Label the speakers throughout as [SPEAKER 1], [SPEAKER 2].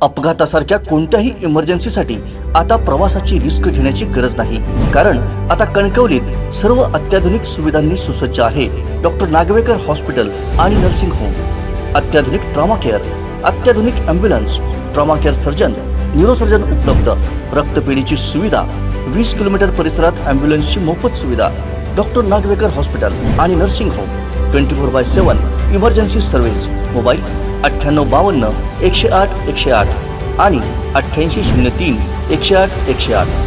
[SPEAKER 1] अपघातासारख्या कोणत्याही इमर्जन्सीसाठी आता प्रवासाची रिस्क घेण्याची गरज नाही, कारण आता कणकवलीत सर्व अत्याधुनिक सुविधांनी सुसज्ज आहे डॉक्टर नागवेकर हॉस्पिटल आणि नर्सिंग होम। अत्याधुनिक ट्रॉमा केअर, अत्याधुनिक ambulance, trauma care surgeon, neurosurgeon उपलब्ध, रक्तपेढीची सुविधा, 20 किलोमीटर परिसरात ॲम्ब्युलन्सची मोफत सुविधा। डॉक्टर नागवेकर हॉस्पिटल आणि nursing home 24/7 emergency service. Mobile 9852 108 108 आणि 8803 108 108।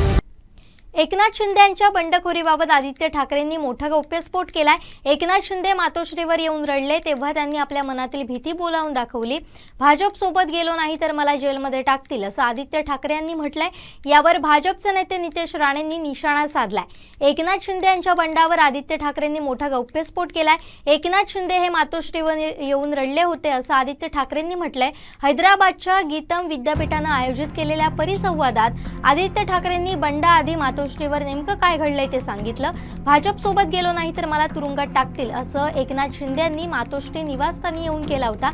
[SPEAKER 2] एकनाथ शिंदे यांच्या बंडखोरीबाबत आदित्य ठाकरेंनी मोठा गौप्यस्फोट केलाय। एकनाथ शिंदे मातोश्रीवर येऊन रडले तेव्हा त्यांनी आपल्या मनातील भीती बोलावून दाखवली। भाजप सोबत गेलो नाही तर मला जेलमध्ये टाकतील असं आदित्य ठाकरे यांनी म्हटलंय। यावर भाजपचे नेते नितेश राणेंनी निशाणा साधलाय। एकनाथ शिंदे यांच्या बंडावर आदित्य ठाकरेंनी मोठा गौप्यस्फोट केलाय। एकनाथ शिंदे हे मातोश्रीवर येऊन रडले होते असं आदित्य ठाकरेंनी म्हटलंय। हैदराबादच्या गीतम विद्यापीठानं आयोजित केलेल्या परिसंवादात आदित्य ठाकरेंनी बंडा आधी मातोश्रीवर नेमकं काय घडलंय ते सांगितलं। भाजप सोबत गेलो नाही तर मला तुरुंगात टाकतील असं एकनाथ शिंदे यांनी मातोश्री निवासस्थानी येऊन केला होता।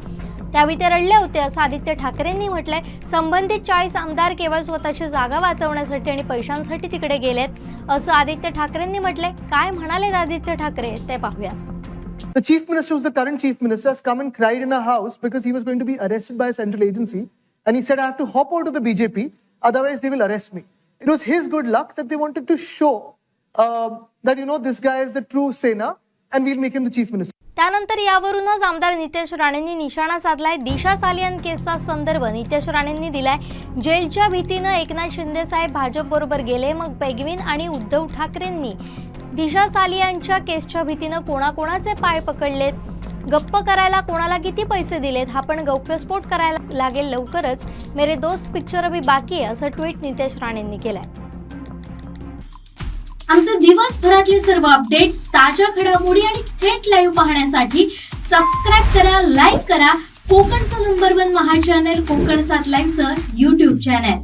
[SPEAKER 2] त्यावेळी ते रडले होते असं आदित्य ठाकरेंनी म्हटलंय। संबंधित 40 आमदार केवळ स्वतःची जागा वाचवण्यासाठी आणि पैशांसाठी तिकडे गेलेत असं आदित्य ठाकरेंनी म्हटलंय। काय म्हणाले आदित्य ठाकरे ते पाहूया।
[SPEAKER 3] The chief minister, who's the current chief minister, has come and cried in a house because he was going to be arrested by a central agency, and he said, I have to hop out of the BJP, otherwise they will arrest me. It was his good luck that they wanted to show that, this guy is the true Sena, and we'll make him the chief minister.
[SPEAKER 2] त्यानंतर यावरूनच आमदार नितेश राणेंनी निशाणा साधलाय। दिशा सालियन केसचा संदर्भ नितेश राणेंनी दिलाय। जेलच्या भीतीनं एकनाथ शिंदे साहेब भाजप बरोबर गेले, मग पेगवीन आणि उद्धव ठाकरेंनी दिशा सालियनच्या केसच्या भीतीनं कोणाकोणाचे पाय पकडलेत, गप्प करायला कोणाला किती पैसे दिलेत हा पण गौप्यस्फोट करायला लागेल लवकरच। मेरे दोस्त पिक्चर अभी बाकी आहे असं ट्विट नितेश राणेंनी केलंय।
[SPEAKER 4] आमचे दिवसभरातले सर्व अपडेट्स, ताज्या घडामोडी आणि थेट लाईव्ह पाहण्यासाठी सबस्क्राईब करा, लाईक करा कोकणचं नंबर 1 महा चॅनल कोकण 7 लाईव्हचं YouTube चॅनल।